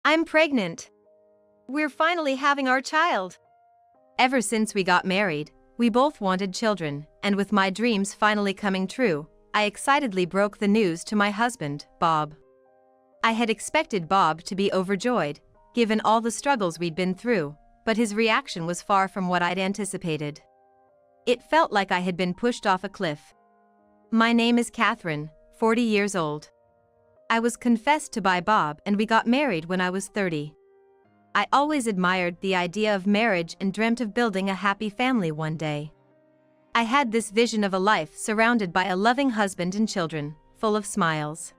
I'm pregnant. We're finally having our child. Ever since we got married, we both wanted children, and with my dreams finally coming true, I excitedly broke the news to my husband, Bob. I had expected Bob to be overjoyed, given all the struggles we'd been through, but his reaction was far from what I'd anticipated. It felt like I had been pushed off a cliff. My name is Catherine, 40 years old. I was confessed to by Bob and we got married when I was 30. I always admired the idea of marriage and dreamt of building a happy family one day. I had this vision of a life surrounded by a loving husband and children, full of smiles.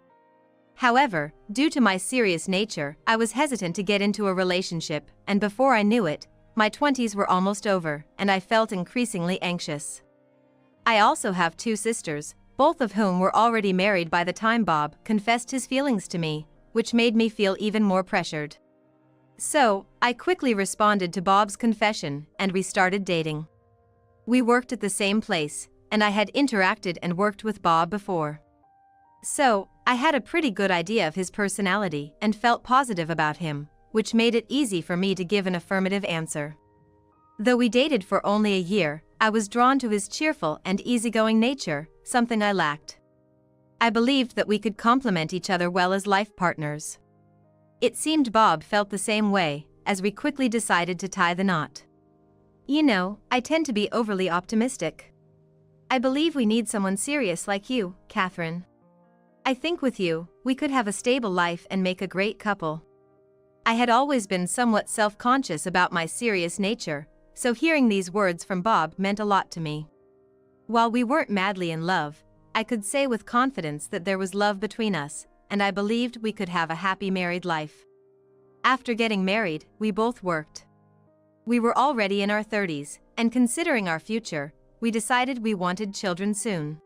However, due to my serious nature, I was hesitant to get into a relationship, and before I knew it, my 20s were almost over, and I felt increasingly anxious. I also have two sisters, both of whom were already married by the time Bob confessed his feelings to me, which made me feel even more pressured. So, I quickly responded to Bob's confession, and we started dating. We worked at the same place, and I had interacted and worked with Bob before. So, I had a pretty good idea of his personality and felt positive about him, which made it easy for me to give an affirmative answer. Though we dated for only a year, I was drawn to his cheerful and easygoing nature, something I lacked. I believed that we could complement each other well as life partners. It seemed Bob felt the same way, as we quickly decided to tie the knot. You know, I tend to be overly optimistic. I believe we need someone serious like you, Catherine. I think with you, we could have a stable life and make a great couple. I had always been somewhat self-conscious about my serious nature, so hearing these words from Bob meant a lot to me. While we weren't madly in love, I could say with confidence that there was love between us, and I believed we could have a happy married life. After getting married, we both worked. We were already in our 30s, and considering our future, we decided we wanted children soon.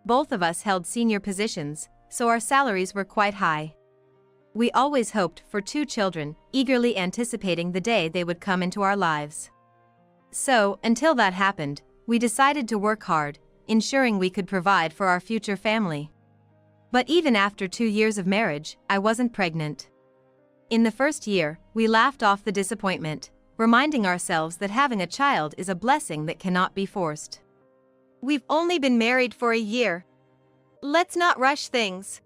Both of us held senior positions, so our salaries were quite high. We always hoped for 2 children, eagerly anticipating the day they would come into our lives. So, until that happened, we decided to work hard, ensuring we could provide for our future family. But even after 2 years of marriage, I wasn't pregnant. In the first year, we laughed off the disappointment, reminding ourselves that having a child is a blessing that cannot be forced. We've only been married for a year. Let's not rush things,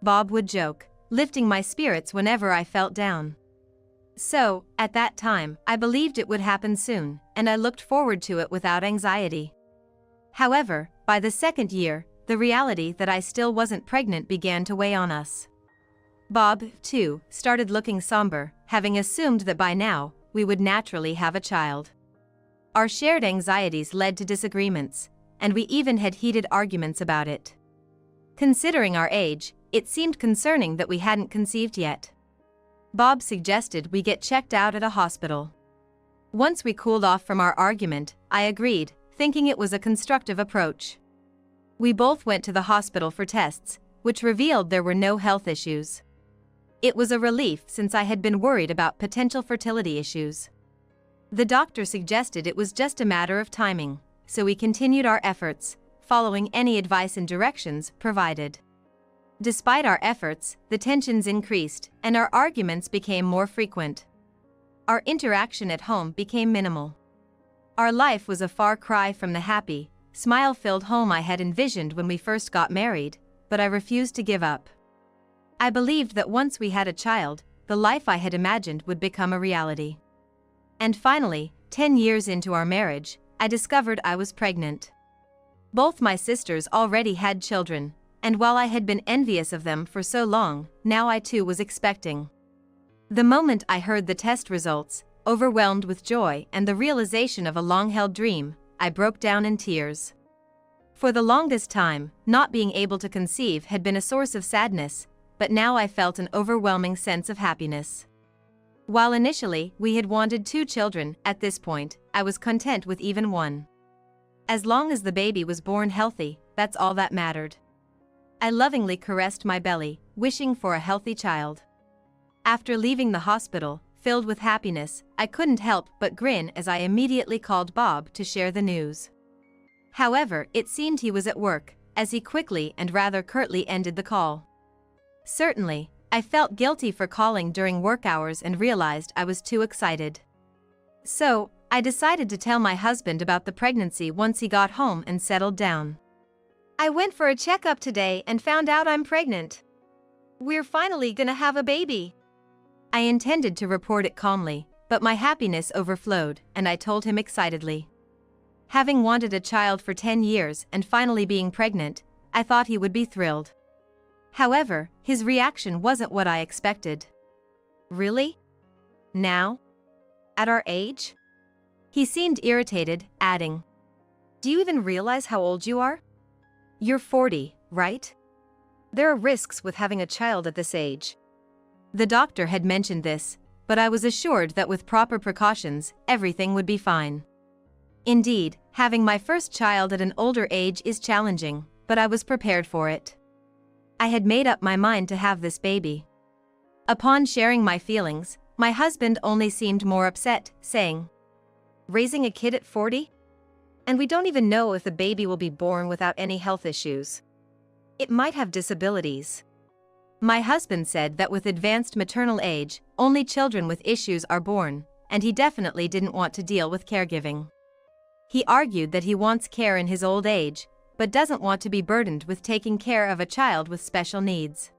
Bob would joke, lifting my spirits whenever I felt down. So, at that time, I believed it would happen soon, and I looked forward to it without anxiety. However, by the second year, the reality that I still wasn't pregnant began to weigh on us. Bob, too, started looking somber, having assumed that by now, we would naturally have a child. Our shared anxieties led to disagreements, and we even had heated arguments about it. Considering our age, it seemed concerning that we hadn't conceived yet. Bob suggested we get checked out at a hospital. Once we cooled off from our argument, I agreed, thinking it was a constructive approach. We both went to the hospital for tests, which revealed there were no health issues. It was a relief since I had been worried about potential fertility issues. The doctor suggested it was just a matter of timing, so we continued our efforts, following any advice and directions provided. Despite our efforts, the tensions increased, and our arguments became more frequent. Our interaction at home became minimal. Our life was a far cry from the happy, smile-filled home I had envisioned when we first got married, but I refused to give up. I believed that once we had a child, the life I had imagined would become a reality. And finally, 10 years into our marriage, I discovered I was pregnant. Both my sisters already had children, and while I had been envious of them for so long, now I too was expecting. The moment I heard the test results, overwhelmed with joy and the realization of a long-held dream, I broke down in tears. For the longest time, not being able to conceive had been a source of sadness, but now I felt an overwhelming sense of happiness. While initially we had wanted 2 children, at this point, I was content with even 1. As long as the baby was born healthy, that's all that mattered. I lovingly caressed my belly, wishing for a healthy child. After leaving the hospital, filled with happiness, I couldn't help but grin as I immediately called Bob to share the news. However, it seemed he was at work, as he quickly and rather curtly ended the call. Certainly, I felt guilty for calling during work hours and realized I was too excited. So, I decided to tell my husband about the pregnancy once he got home and settled down. I went for a checkup today and found out I'm pregnant. We're finally gonna have a baby. I intended to report it calmly, but my happiness overflowed, and I told him excitedly. Having wanted a child for 10 years and finally being pregnant, I thought he would be thrilled. However, his reaction wasn't what I expected. Really? Now? At our age? He seemed irritated, adding, "Do you even realize how old you are? You're 40, right? There are risks with having a child at this age." The doctor had mentioned this, but I was assured that with proper precautions, everything would be fine. Indeed, having my first child at an older age is challenging, but I was prepared for it. I had made up my mind to have this baby. Upon sharing my feelings, my husband only seemed more upset, saying, "Raising a kid at 40? And we don't even know if the baby will be born without any health issues. It might have disabilities." My husband said that with advanced maternal age, only children with issues are born, and he definitely didn't want to deal with caregiving. He argued that he wants care in his old age, but doesn't want to be burdened with taking care of a child with special needs.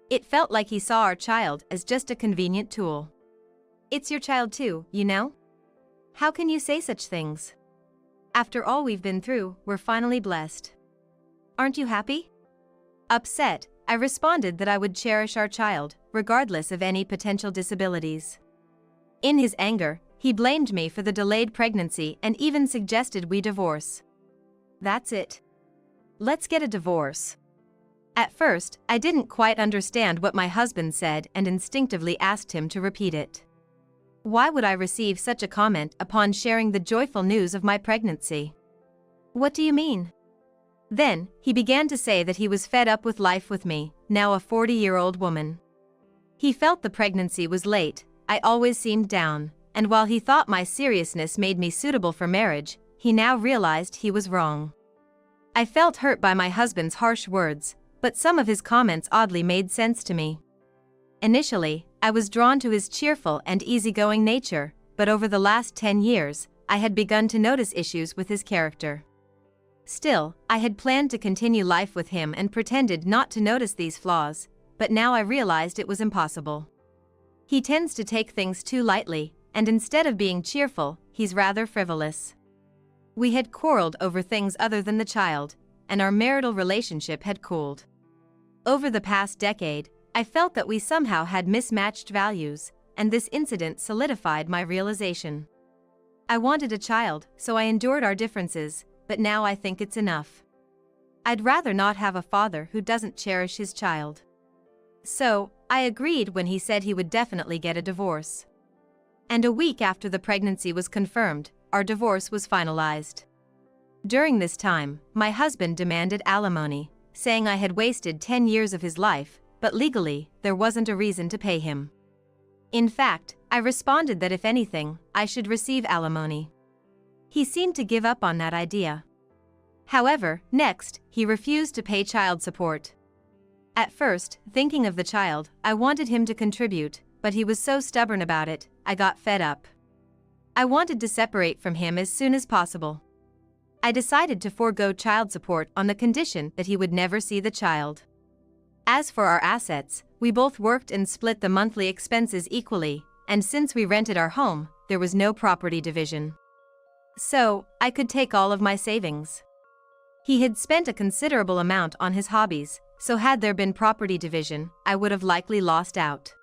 It felt like he saw our child as just a convenient tool. "It's your child too, you know? How can you say such things? After all we've been through, we're finally blessed. Aren't you happy?" Upset, I responded that I would cherish our child, regardless of any potential disabilities. In his anger, he blamed me for the delayed pregnancy and even suggested we divorce. "That's it. Let's get a divorce." At first, I didn't quite understand what my husband said and instinctively asked him to repeat it. Why would I receive such a comment upon sharing the joyful news of my pregnancy? "What do you mean?" Then, he began to say that he was fed up with life with me, now a 40-year-old woman. He felt the pregnancy was late, I always seemed down, and while he thought my seriousness made me suitable for marriage, he now realized he was wrong. I felt hurt by my husband's harsh words, but some of his comments oddly made sense to me. Initially, I was drawn to his cheerful and easygoing nature, but over the last 10 years, I had begun to notice issues with his character. Still, I had planned to continue life with him and pretended not to notice these flaws, but now I realized it was impossible. He tends to take things too lightly, and instead of being cheerful, he's rather frivolous. We had quarreled over things other than the child, and our marital relationship had cooled. Over the past decade, I felt that we somehow had mismatched values, and this incident solidified my realization. I wanted a child, so I endured our differences, but now I think it's enough. I'd rather not have a father who doesn't cherish his child. So, I agreed when he said he would definitely get a divorce. And a week after the pregnancy was confirmed, our divorce was finalized. During this time, my husband demanded alimony, saying I had wasted 10 years of his life, but legally, there wasn't a reason to pay him. In fact, I responded that if anything, I should receive alimony. He seemed to give up on that idea. However, next, he refused to pay child support. At first, thinking of the child, I wanted him to contribute, but he was so stubborn about it, I got fed up. I wanted to separate from him as soon as possible. I decided to forego child support on the condition that he would never see the child. As for our assets, we both worked and split the monthly expenses equally, and since we rented our home, there was no property division. So, I could take all of my savings. He had spent a considerable amount on his hobbies, so had there been property division, I would have likely lost out.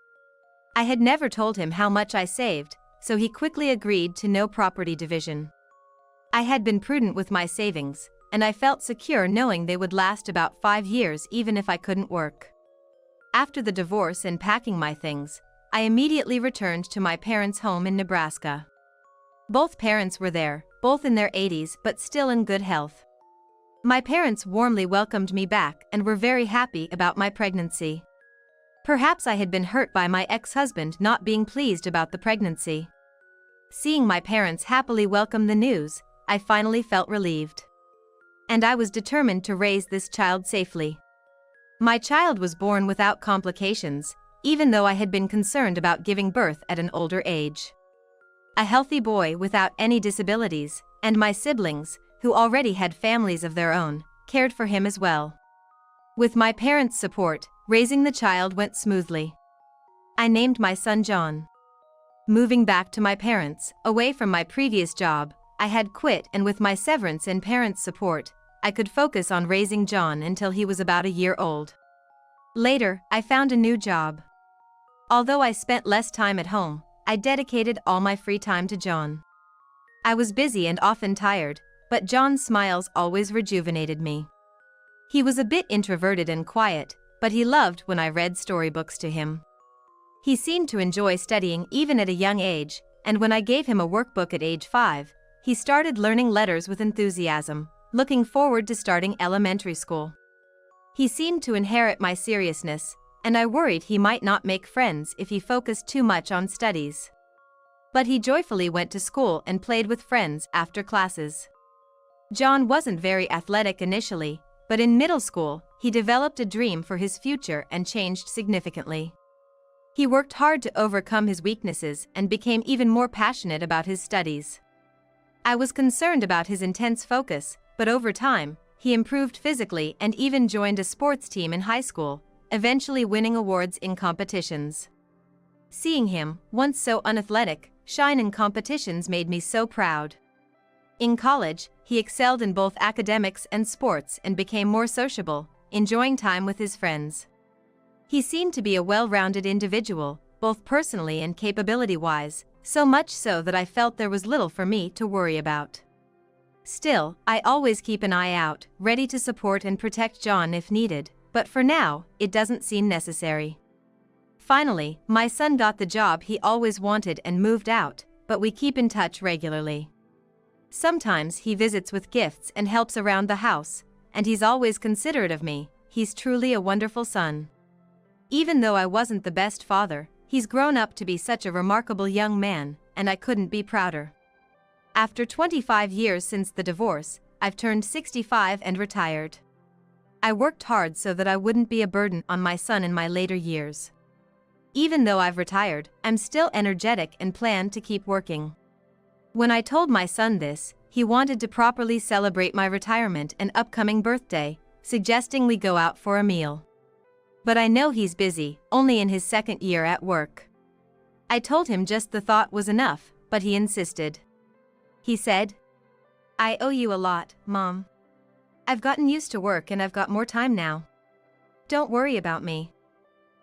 I had never told him how much I saved, so he quickly agreed to no property division. I had been prudent with my savings, and I felt secure knowing they would last about 5 years even if I couldn't work. After the divorce and packing my things, I immediately returned to my parents' home in Nebraska. Both parents were there, both in their 80s but still in good health. My parents warmly welcomed me back and were very happy about my pregnancy. Perhaps I had been hurt by my ex-husband not being pleased about the pregnancy. Seeing my parents happily welcome the news, I finally felt relieved. And I was determined to raise this child safely. My child was born without complications, even though I had been concerned about giving birth at an older age. A healthy boy without any disabilities, and my siblings, who already had families of their own, cared for him as well. With my parents' support, raising the child went smoothly. I named my son John. Moving back to my parents, away from my previous job, I had quit, and with my severance and parents' support, I could focus on raising John until he was about a year old. Later, I found a new job. Although I spent less time at home, I dedicated all my free time to John. I was busy and often tired, but John's smiles always rejuvenated me. He was a bit introverted and quiet, but he loved when I read storybooks to him. He seemed to enjoy studying even at a young age, and when I gave him a workbook at age 5, he started learning letters with enthusiasm, looking forward to starting elementary school. He seemed to inherit my seriousness, and I worried he might not make friends if he focused too much on studies. But he joyfully went to school and played with friends after classes. John wasn't very athletic initially, but in middle school, he developed a dream for his future and changed significantly. He worked hard to overcome his weaknesses and became even more passionate about his studies. I was concerned about his intense focus, but over time, he improved physically and even joined a sports team in high school, eventually winning awards in competitions. Seeing him, once so unathletic, shine in competitions made me so proud. In college, he excelled in both academics and sports and became more sociable, enjoying time with his friends. He seemed to be a well-rounded individual, both personally and capability-wise, so much so that I felt there was little for me to worry about. Still, I always keep an eye out, ready to support and protect John if needed, but for now, it doesn't seem necessary. Finally, my son got the job he always wanted and moved out, but we keep in touch regularly. Sometimes he visits with gifts and helps around the house, and he's always considerate of me. He's truly a wonderful son. Even though I wasn't the best father, he's grown up to be such a remarkable young man, and I couldn't be prouder. After 25 years since the divorce, I've turned 65 and retired. I worked hard so that I wouldn't be a burden on my son in my later years. Even though I've retired, I'm still energetic and plan to keep working. When I told my son this, he wanted to properly celebrate my retirement and upcoming birthday, suggesting we go out for a meal. But I know he's busy, only in his second year at work. I told him just the thought was enough, but he insisted. He said, "I owe you a lot, Mom. I've gotten used to work and I've got more time now. Don't worry about me."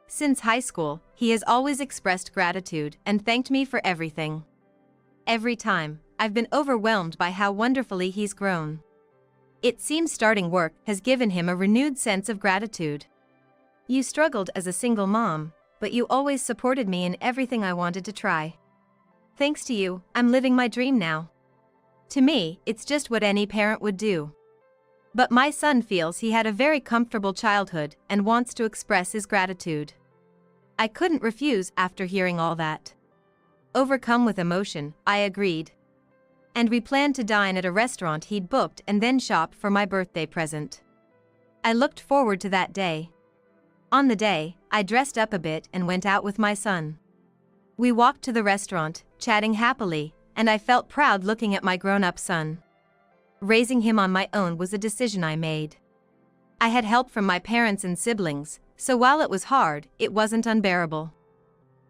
Since high school, he has always expressed gratitude and thanked me for everything. Every time, I've been overwhelmed by how wonderfully he's grown. It seems starting work has given him a renewed sense of gratitude. "You struggled as a single mom, but you always supported me in everything I wanted to try. Thanks to you, I'm living my dream now." To me, it's just what any parent would do. But my son feels he had a very comfortable childhood and wants to express his gratitude. I couldn't refuse after hearing all that. Overcome with emotion, I agreed. And we planned to dine at a restaurant he'd booked and then shop for my birthday present. I looked forward to that day. On the day, I dressed up a bit and went out with my son. We walked to the restaurant, chatting happily, and I felt proud looking at my grown-up son. Raising him on my own was a decision I made. I had help from my parents and siblings, so while it was hard, it wasn't unbearable.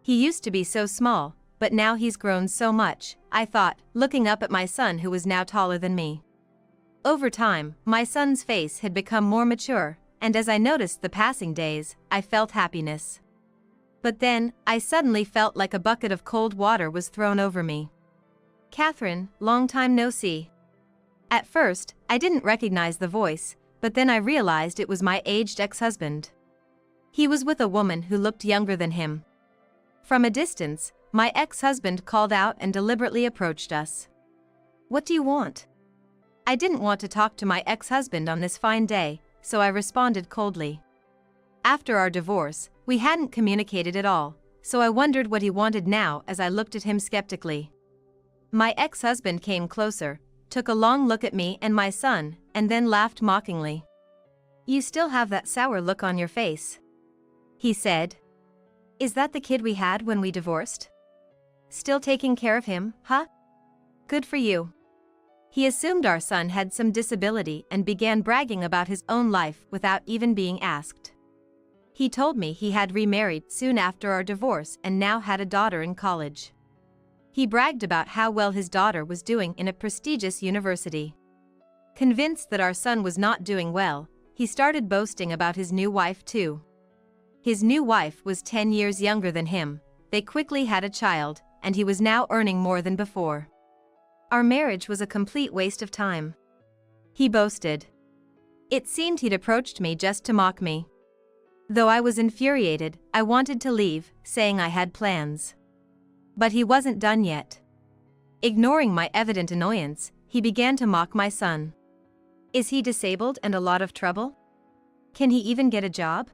He used to be so small, but now he's grown so much, I thought, looking up at my son who was now taller than me. Over time, my son's face had become more mature, and as I noticed the passing days, I felt happiness. But then, I suddenly felt like a bucket of cold water was thrown over me. "Catherine, long time no see." At first, I didn't recognize the voice, but then I realized it was my aged ex-husband. He was with a woman who looked younger than him. From a distance, my ex-husband called out and deliberately approached us. "What do you want?" I didn't want to talk to my ex-husband on this fine day, so I responded coldly. After our divorce, we hadn't communicated at all, so I wondered what he wanted now as I looked at him skeptically. My ex-husband came closer, took a long look at me and my son, and then laughed mockingly. You still have that sour look on your face," he said. "Is that the kid we had when we divorced? Still taking care of him, huh? Good for you." He assumed our son had some disability and began bragging about his own life without even being asked. He told me he had remarried soon after our divorce and now had a daughter in college. He bragged about how well his daughter was doing in a prestigious university. Convinced that our son was not doing well, he started boasting about his new wife too. His new wife was 10 years younger than him, they quickly had a child, and he was now earning more than before. Our marriage was a complete waste of time, he boasted. It seemed he'd approached me just to mock me. Though I was infuriated, I wanted to leave, saying I had plans. But he wasn't done yet. Ignoring my evident annoyance, he began to mock my son. Is he disabled and a lot of trouble? Can he even get a job?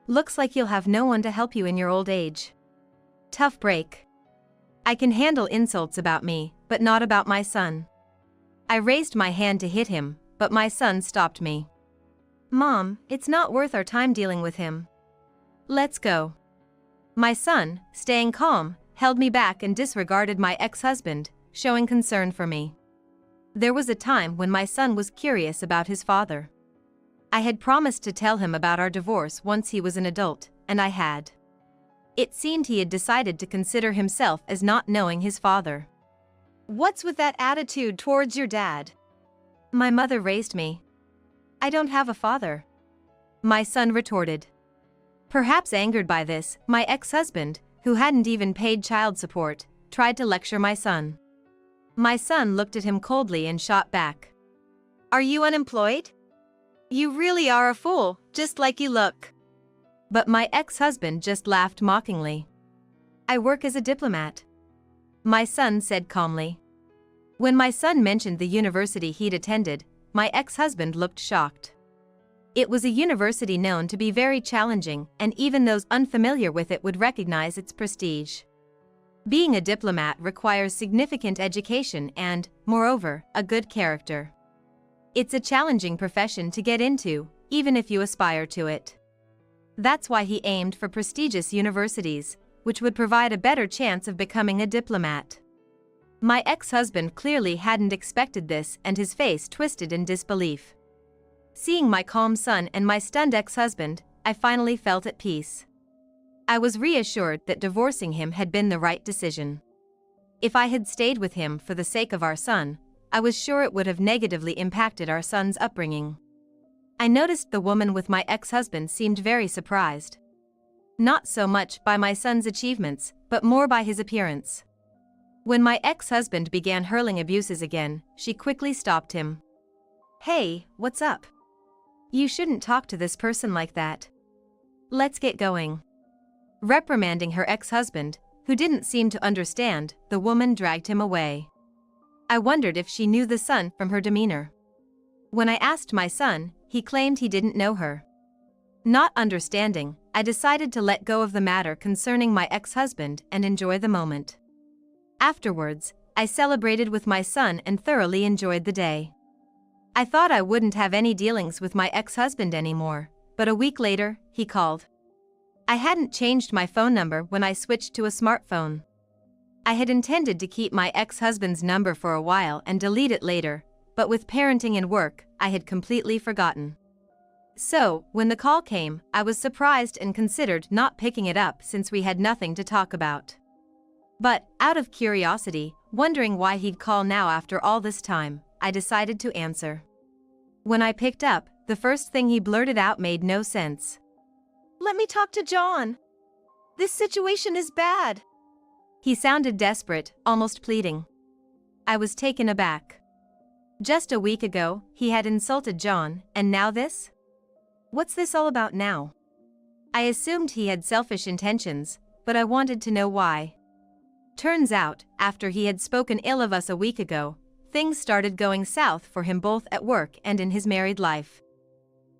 Looks like you'll have no one to help you in your old age. Tough break. I can handle insults about me, but not about my son. I raised my hand to hit him, but my son stopped me. Mom, it's not worth our time dealing with him. Let's go. My son, staying calm, held me back and disregarded my ex-husband, showing concern for me. There was a time when my son was curious about his father. I had promised to tell him about our divorce once he was an adult, and I had. It seemed he had decided to consider himself as not knowing his father. What's with that attitude towards your dad? My mother raised me. I don't have a father, my son retorted. Perhaps angered by this, my ex-husband, who hadn't even paid child support, tried to lecture my son. My son looked at him coldly and shot back. Are you unemployed? You really are a fool, just like you look. But my ex-husband just laughed mockingly. I work as a diplomat, my son said calmly. When my son mentioned the university he'd attended, my ex-husband looked shocked. It was a university known to be very challenging, and even those unfamiliar with it would recognize its prestige. Being a diplomat requires significant education and, moreover, a good character. It's a challenging profession to get into, even if you aspire to it. That's why he aimed for prestigious universities, which would provide a better chance of becoming a diplomat. My ex-husband clearly hadn't expected this, and his face twisted in disbelief. Seeing my calm son and my stunned ex-husband, I finally felt at peace. I was reassured that divorcing him had been the right decision. If I had stayed with him for the sake of our son, I was sure it would have negatively impacted our son's upbringing. I noticed the woman with my ex-husband seemed very surprised. Not so much by my son's achievements, but more by his appearance. When my ex-husband began hurling abuses again, she quickly stopped him. Hey, what's up? You shouldn't talk to this person like that. Let's get going. Reprimanding her ex-husband, who didn't seem to understand, the woman dragged him away. I wondered if she knew the son from her demeanor. When I asked my son, he claimed he didn't know her. Not understanding, I decided to let go of the matter concerning my ex-husband and enjoy the moment. Afterwards, I celebrated with my son and thoroughly enjoyed the day. I thought I wouldn't have any dealings with my ex-husband anymore, but a week later, he called. I hadn't changed my phone number when I switched to a smartphone. I had intended to keep my ex-husband's number for a while and delete it later, but with parenting and work, I had completely forgotten. So, when the call came, I was surprised and considered not picking it up since we had nothing to talk about. But, out of curiosity, wondering why he'd call now after all this time, I decided to answer. When I picked up, the first thing he blurted out made no sense. Let me talk to John. This situation is bad. He sounded desperate, almost pleading. I was taken aback. Just a week ago, he had insulted John, and now this? What's this all about now? I assumed he had selfish intentions, but I wanted to know why. Turns out, after he had spoken ill of us a week ago, things started going south for him both at work and in his married life.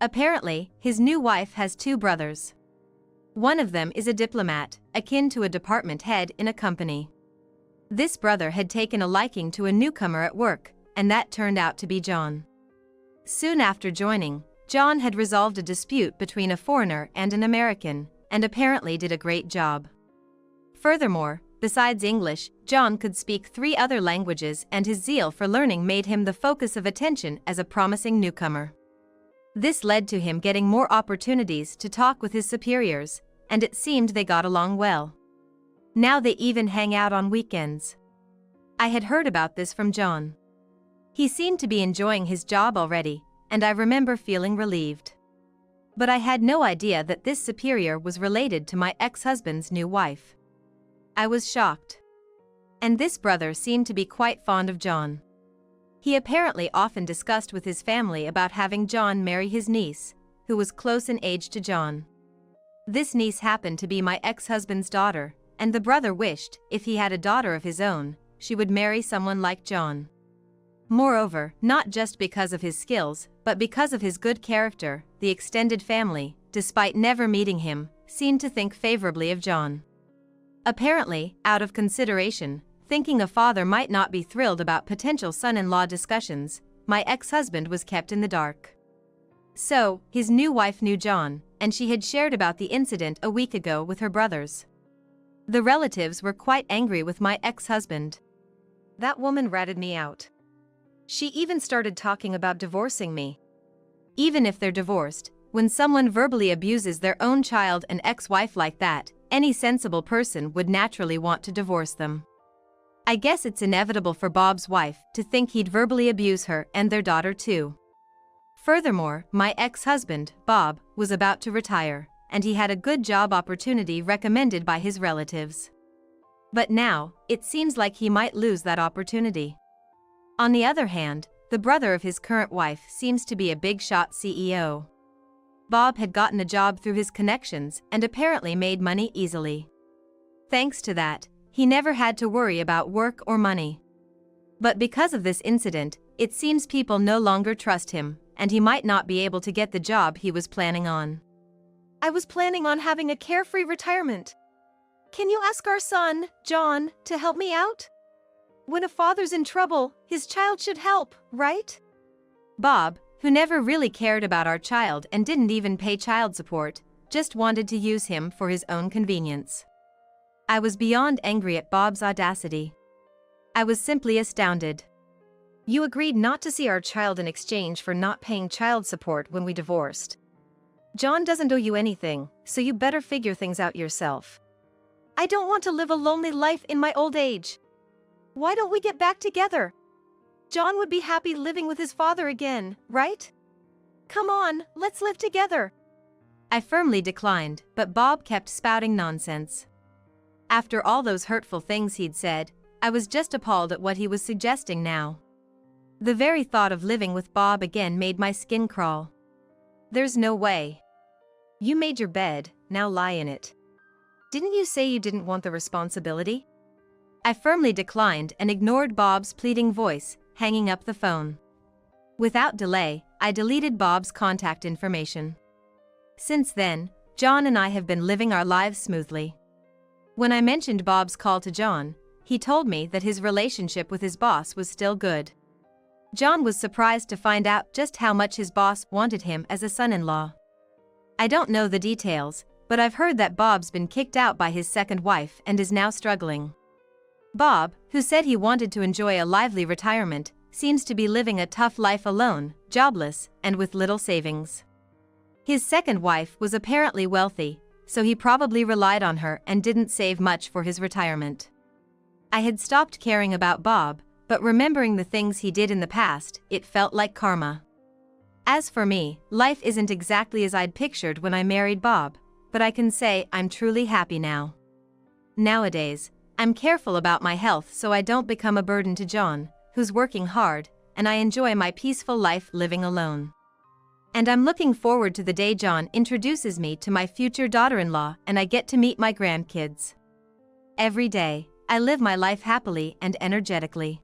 Apparently, his new wife has 2 brothers. One of them is a diplomat, akin to a department head in a company. This brother had taken a liking to a newcomer at work, and that turned out to be John. Soon after joining, John had resolved a dispute between a foreigner and an American, and apparently did a great job. Furthermore, besides English, John could speak 3 other languages, and his zeal for learning made him the focus of attention as a promising newcomer. This led to him getting more opportunities to talk with his superiors, and it seemed they got along well. Now they even hang out on weekends. I had heard about this from John. He seemed to be enjoying his job already, and I remember feeling relieved. But I had no idea that this superior was related to my ex-husband's new wife. I was shocked. And this brother seemed to be quite fond of John. He apparently often discussed with his family about having John marry his niece, who was close in age to John. This niece happened to be my ex-husband's daughter, and the brother wished, if he had a daughter of his own, she would marry someone like John. Moreover, not just because of his skills, but because of his good character, the extended family, despite never meeting him, seemed to think favorably of John. Apparently, out of consideration, thinking a father might not be thrilled about potential son-in-law discussions, my ex-husband was kept in the dark. So, his new wife knew John, and she had shared about the incident a week ago with her brothers. The relatives were quite angry with my ex-husband. That woman ratted me out. She even started talking about divorcing me. Even if they're divorced, when someone verbally abuses their own child and ex-wife like that, any sensible person would naturally want to divorce them. I guess it's inevitable for Bob's wife to think he'd verbally abuse her and their daughter too. Furthermore, my ex-husband, Bob, was about to retire, and he had a good job opportunity recommended by his relatives. But now, it seems like he might lose that opportunity. On the other hand, the brother of his current wife seems to be a big-shot CEO. Bob had gotten a job through his connections and apparently made money easily. Thanks to that, he never had to worry about work or money. But because of this incident, it seems people no longer trust him, and he might not be able to get the job he was planning on. I was planning on having a carefree retirement. Can you ask our son, John, to help me out? When a father's in trouble, his child should help, right? Bob, who never really cared about our child and didn't even pay child support, just wanted to use him for his own convenience. I was beyond angry at Bob's audacity. I was simply astounded. You agreed not to see our child in exchange for not paying child support when we divorced. John doesn't owe you anything, so you better figure things out yourself. I don't want to live a lonely life in my old age. Why don't we get back together? John would be happy living with his father again, right? Come on, let's live together. I firmly declined, but Bob kept spouting nonsense. After all those hurtful things he'd said, I was just appalled at what he was suggesting now. The very thought of living with Bob again made my skin crawl. There's no way. You made your bed, now lie in it. Didn't you say you didn't want the responsibility? I firmly declined and ignored Bob's pleading voice, hanging up the phone. Without delay, I deleted Bob's contact information. Since then, John and I have been living our lives smoothly. When I mentioned Bob's call to John, he told me that his relationship with his boss was still good. John was surprised to find out just how much his boss wanted him as a son-in-law. I don't know the details, but I've heard that Bob's been kicked out by his second wife and is now struggling. Bob, who said he wanted to enjoy a lively retirement, seems to be living a tough life alone, jobless, and with little savings. His second wife was apparently wealthy, so he probably relied on her and didn't save much for his retirement. I had stopped caring about Bob, but remembering the things he did in the past, it felt like karma. As for me, life isn't exactly as I'd pictured when I married Bob, but I can say I'm truly happy now. Nowadays, I'm careful about my health so I don't become a burden to John, who's working hard, and I enjoy my peaceful life living alone. And I'm looking forward to the day John introduces me to my future daughter-in-law and I get to meet my grandkids. Every day, I live my life happily and energetically.